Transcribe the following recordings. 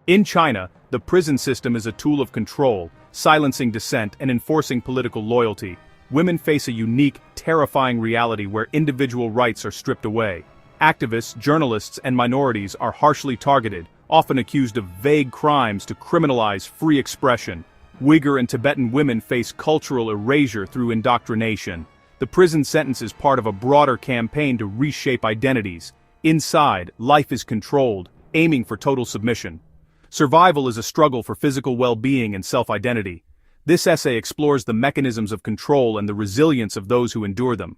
In China, the prison system is a tool of control, silencing dissent and enforcing political loyalty. Women face a unique, terrifying reality where individual rights are stripped away. Activists, journalists, and minorities are harshly targeted, often accused of vague crimes to criminalize free expression. Uyghur and Tibetan women face cultural erasure through indoctrination. The prison sentence is part of a broader campaign to reshape identities. Inside, life is controlled, aiming for total submission. Survival is a struggle for physical well-being and self-identity. This essay explores the mechanisms of control and the resilience of those who endure them.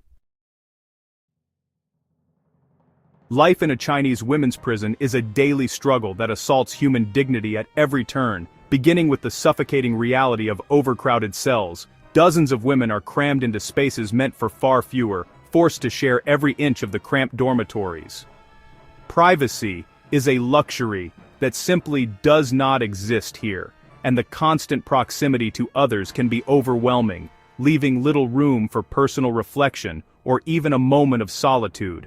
Life in a Chinese women's prison is a daily struggle that assaults human dignity at every turn, beginning with the suffocating reality of overcrowded cells. Dozens of women are crammed into spaces meant for far fewer, forced to share every inch of the cramped dormitories. Privacy is a luxury that simply does not exist here, and the constant proximity to others can be overwhelming, leaving little room for personal reflection or even a moment of solitude.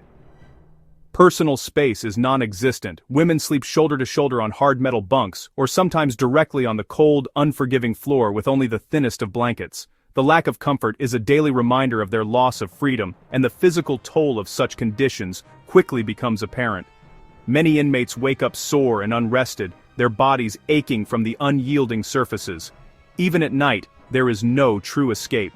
Personal space is non-existent. Women sleep shoulder to shoulder on hard metal bunks, or sometimes directly on the cold, unforgiving floor with only the thinnest of blankets. The lack of comfort is a daily reminder of their loss of freedom, and the physical toll of such conditions quickly becomes apparent. Many inmates wake up sore and unrested, their bodies aching from the unyielding surfaces. Even at night, there is no true escape.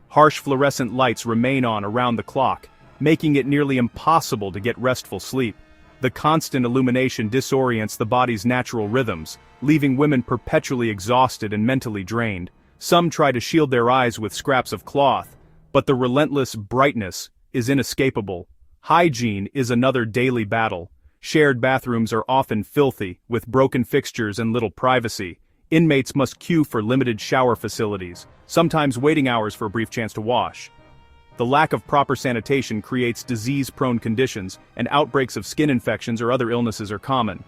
Harsh fluorescent lights remain on around the clock, making it nearly impossible to get restful sleep. The constant illumination disorients the body's natural rhythms, leaving women perpetually exhausted and mentally drained. Some try to shield their eyes with scraps of cloth, but the relentless brightness is inescapable. Hygiene is another daily battle. Shared bathrooms are often filthy, with broken fixtures and little privacy. Inmates must queue for limited shower facilities, sometimes waiting hours for a brief chance to wash. The lack of proper sanitation creates disease-prone conditions, and outbreaks of skin infections or other illnesses are common.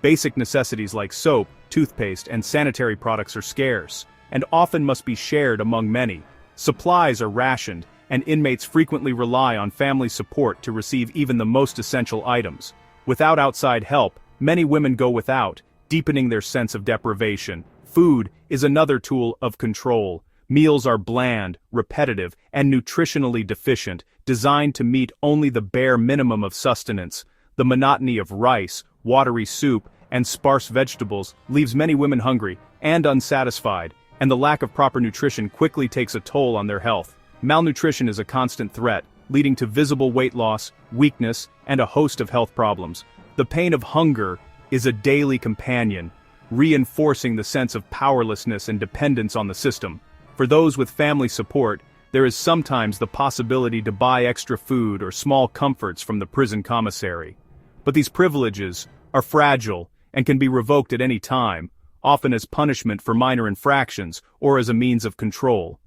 Basic necessities like soap, toothpaste, and sanitary products are scarce, and often must be shared among many. Supplies are rationed, and inmates frequently rely on family support to receive even the most essential items. Without outside help, many women go without, deepening their sense of deprivation. Food is another tool of control. Meals are bland, repetitive, and nutritionally deficient, designed to meet only the bare minimum of sustenance. The monotony of rice, watery soup, and sparse vegetables leaves many women hungry and unsatisfied, and the lack of proper nutrition quickly takes a toll on their health. Malnutrition is a constant threat, leading to visible weight loss, weakness, and a host of health problems. The pain of hunger is a daily companion, reinforcing the sense of powerlessness and dependence on the system. For those with family support, there is sometimes the possibility to buy extra food or small comforts from the prison commissary. But these privileges are fragile and can be revoked at any time, often as punishment for minor infractions or as a means of control.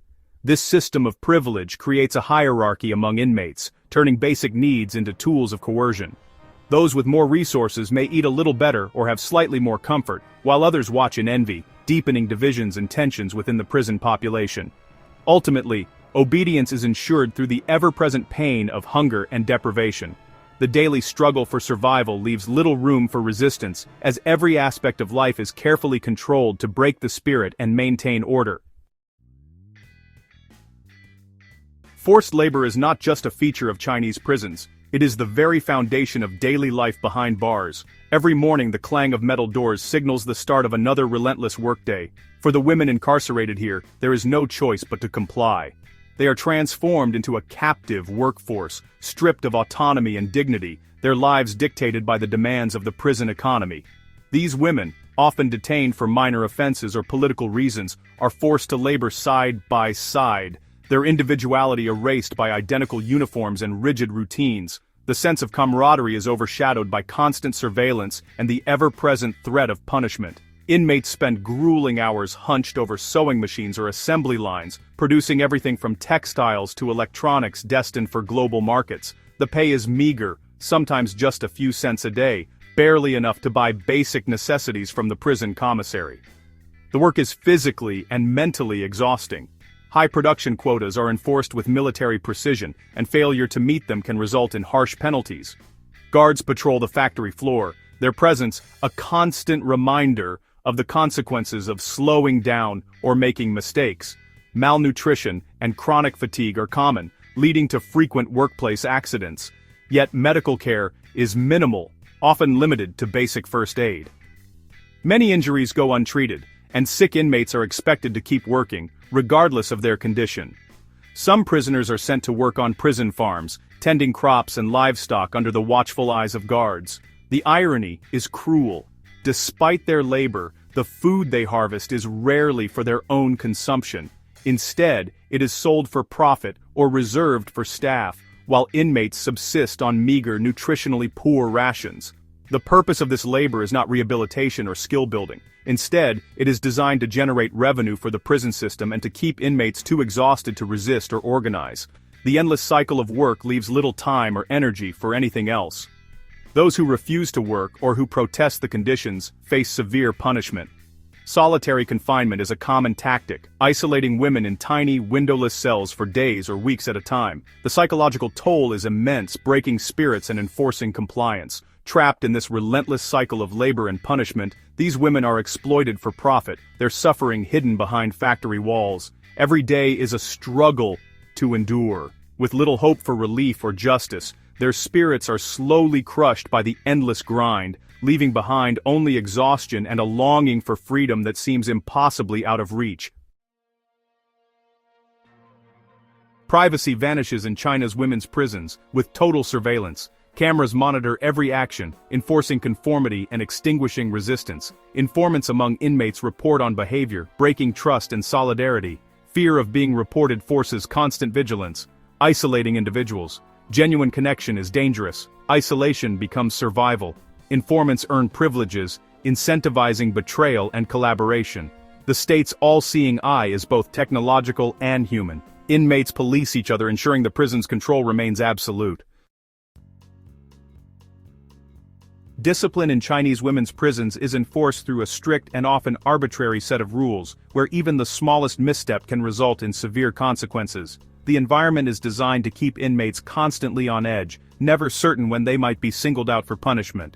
This system of privilege creates a hierarchy among inmates, turning basic needs into tools of coercion. Those with more resources may eat a little better or have slightly more comfort, while others watch in envy, deepening divisions and tensions within the prison population. Ultimately, obedience is ensured through the ever-present pain of hunger and deprivation. The daily struggle for survival leaves little room for resistance, as every aspect of life is carefully controlled to break the spirit and maintain order. Forced labor is not just a feature of Chinese prisons, it is the very foundation of daily life behind bars. Every morning the clang of metal doors signals the start of another relentless workday. For the women incarcerated here, there is no choice but to comply. They are transformed into a captive workforce, stripped of autonomy and dignity, their lives dictated by the demands of the prison economy. These women, often detained for minor offenses or political reasons, are forced to labor side by side, their individuality erased by identical uniforms and rigid routines. The sense of camaraderie is overshadowed by constant surveillance and the ever-present threat of punishment. Inmates spend grueling hours hunched over sewing machines or assembly lines, producing everything from textiles to electronics destined for global markets. The pay is meager, sometimes just a few cents a day, barely enough to buy basic necessities from the prison commissary. The work is physically and mentally exhausting. High production quotas are enforced with military precision, and failure to meet them can result in harsh penalties. Guards patrol the factory floor, their presence a constant reminder of the consequences of slowing down or making mistakes. Malnutrition and chronic fatigue are common, leading to frequent workplace accidents. Yet medical care is minimal, often limited to basic first aid. Many injuries go untreated, and sick inmates are expected to keep working, regardless of their condition. Some prisoners are sent to work on prison farms, tending crops and livestock under the watchful eyes of guards. The irony is cruel. Despite their labor, the food they harvest is rarely for their own consumption. Instead, it is sold for profit or reserved for staff, while inmates subsist on meager, nutritionally poor rations. The purpose of this labor is not rehabilitation or skill building. Instead, it is designed to generate revenue for the prison system and to keep inmates too exhausted to resist or organize. The endless cycle of work leaves little time or energy for anything else. Those who refuse to work or who protest the conditions face severe punishment. Solitary confinement is a common tactic, isolating women in tiny, windowless cells for days or weeks at a time. The psychological toll is immense, breaking spirits and enforcing compliance. Trapped in this relentless cycle of labor and punishment, these women are exploited for profit, their suffering hidden behind factory walls. Every day is a struggle to endure. With little hope for relief or justice, their spirits are slowly crushed by the endless grind, leaving behind only exhaustion and a longing for freedom that seems impossibly out of reach. Privacy vanishes in China's women's prisons, with total surveillance. Cameras monitor every action, enforcing conformity and extinguishing resistance. Informants among inmates report on behavior, breaking trust and solidarity. Fear of being reported forces constant vigilance, isolating individuals. Genuine connection is dangerous. Isolation becomes survival. Informants earn privileges, incentivizing betrayal and collaboration. The state's all-seeing eye is both technological and human. Inmates police each other, ensuring the prison's control remains absolute. Discipline in Chinese women's prisons is enforced through a strict and often arbitrary set of rules, where even the smallest misstep can result in severe consequences. The environment is designed to keep inmates constantly on edge, never certain when they might be singled out for punishment.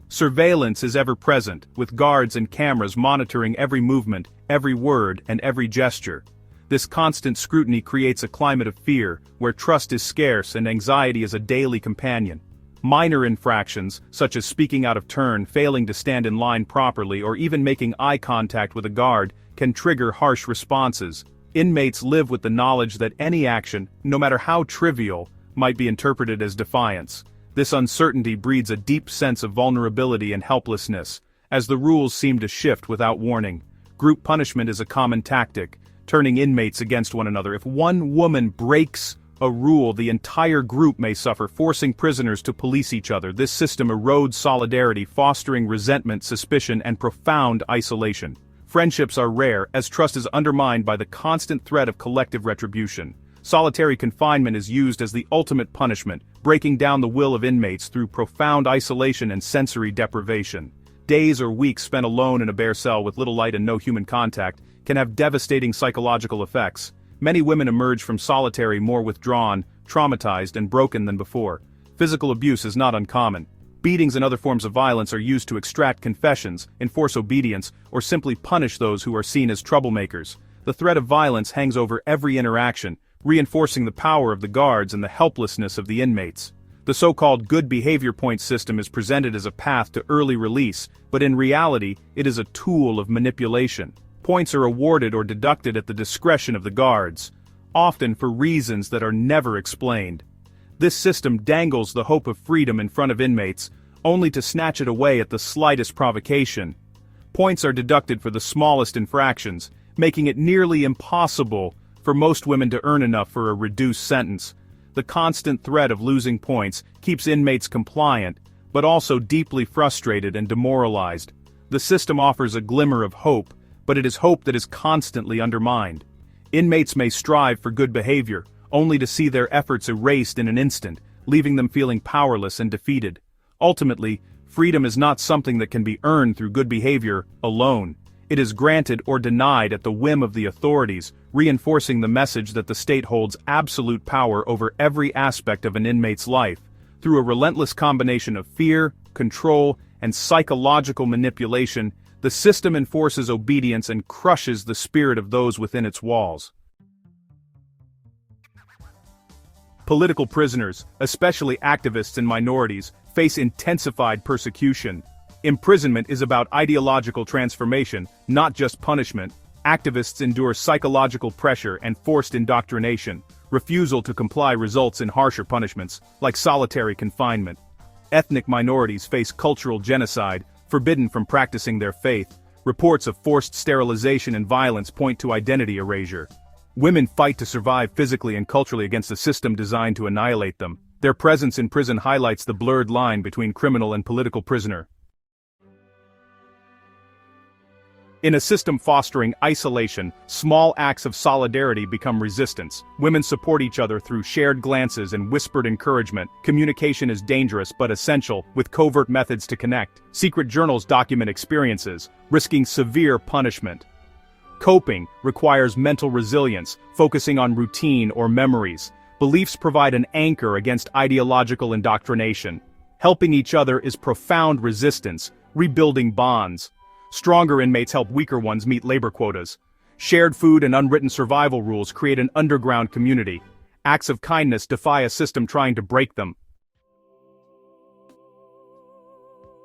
Surveillance is ever present, with guards and cameras monitoring every movement, every word, and every gesture. This constant scrutiny creates a climate of fear, where trust is scarce and anxiety is a daily companion. Minor infractions, such as speaking out of turn, failing to stand in line properly, or even making eye contact with a guard, can trigger harsh responses. Inmates live with the knowledge that any action, no matter how trivial, might be interpreted as defiance. This uncertainty breeds a deep sense of vulnerability and helplessness, as the rules seem to shift without warning. Group punishment is a common tactic, turning inmates against one another. If one woman breaks a rule, the entire group may suffer, forcing prisoners to police each other. This system erodes solidarity, fostering resentment, suspicion, and profound isolation. Friendships are rare, as trust is undermined by the constant threat of collective retribution. Solitary confinement is used as the ultimate punishment, breaking down the will of inmates through profound isolation and sensory deprivation. Days or weeks spent alone in a bare cell with little light and no human contact can have devastating psychological effects. Many women emerge from solitary more withdrawn, traumatized, and broken than before. Physical abuse is not uncommon. Beatings and other forms of violence are used to extract confessions, enforce obedience, or simply punish those who are seen as troublemakers. The threat of violence hangs over every interaction, reinforcing the power of the guards and the helplessness of the inmates. The so-called good behavior point system is presented as a path to early release, but in reality, it is a tool of manipulation. Points are awarded or deducted at the discretion of the guards, often for reasons that are never explained. This system dangles the hope of freedom in front of inmates, only to snatch it away at the slightest provocation. Points are deducted for the smallest infractions, making it nearly impossible for most women to earn enough for a reduced sentence. The constant threat of losing points keeps inmates compliant, but also deeply frustrated and demoralized. The system offers a glimmer of hope, but it is hope that is constantly undermined. Inmates may strive for good behavior, only to see their efforts erased in an instant, leaving them feeling powerless and defeated. Ultimately, freedom is not something that can be earned through good behavior alone. It is granted or denied at the whim of the authorities, reinforcing the message that the state holds absolute power over every aspect of an inmate's life. Through a relentless combination of fear, control, and psychological manipulation, the system enforces obedience and crushes the spirit of those within its walls. Political prisoners, especially activists and minorities, face intensified persecution. Imprisonment is about ideological transformation, not just punishment. Activists endure psychological pressure and forced indoctrination. Refusal to comply results in harsher punishments, like solitary confinement. Ethnic minorities face cultural genocide, forbidden from practicing their faith. Reports of forced sterilization and violence point to identity erasure. Women fight to survive physically and culturally against a system designed to annihilate them. Their presence in prison highlights the blurred line between criminal and political prisoner. In a system fostering isolation, small acts of solidarity become resistance. Women support each other through shared glances and whispered encouragement. Communication is dangerous but essential, with covert methods to connect. Secret journals document experiences, risking severe punishment. Coping requires mental resilience, focusing on routine or memories. Beliefs provide an anchor against ideological indoctrination. Helping each other is profound resistance, rebuilding bonds. Stronger inmates help weaker ones meet labor quotas. Shared food and unwritten survival rules create an underground community. Acts of kindness defy a system trying to break them.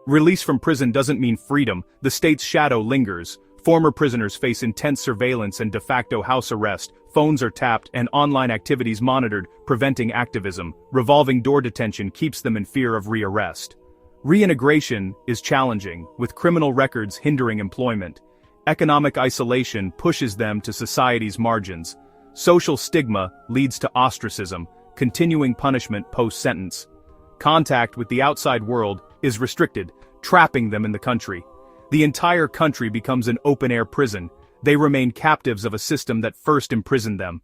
Release from prison doesn't mean freedom. The state's shadow lingers. Former prisoners face intense surveillance and de facto house arrest. Phones are tapped and online activities monitored, preventing activism. Revolving door detention keeps them in fear of rearrest. Reintegration is challenging, with criminal records hindering employment. Economic isolation pushes them to society's margins. Social stigma leads to ostracism, continuing punishment post-sentence. Contact with the outside world is restricted, trapping them in the country. The entire country becomes an open-air prison. They remain captives of a system that first imprisoned them.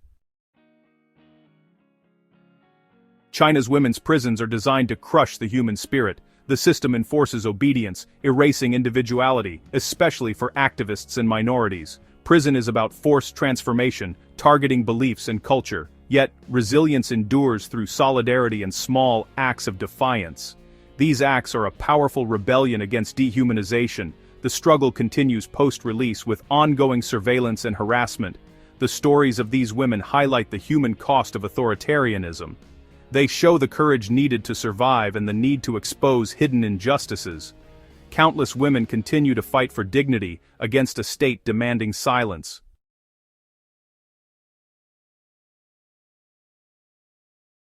China's women's prisons are designed to crush the human spirit. The system enforces obedience, erasing individuality, especially for activists and minorities. Prison is about forced transformation, targeting beliefs and culture. Yet, resilience endures through solidarity and small acts of defiance. These acts are a powerful rebellion against dehumanization. The struggle continues post-release with ongoing surveillance and harassment. The stories of these women highlight the human cost of authoritarianism. They show the courage needed to survive and the need to expose hidden injustices. Countless women continue to fight for dignity against a state demanding silence.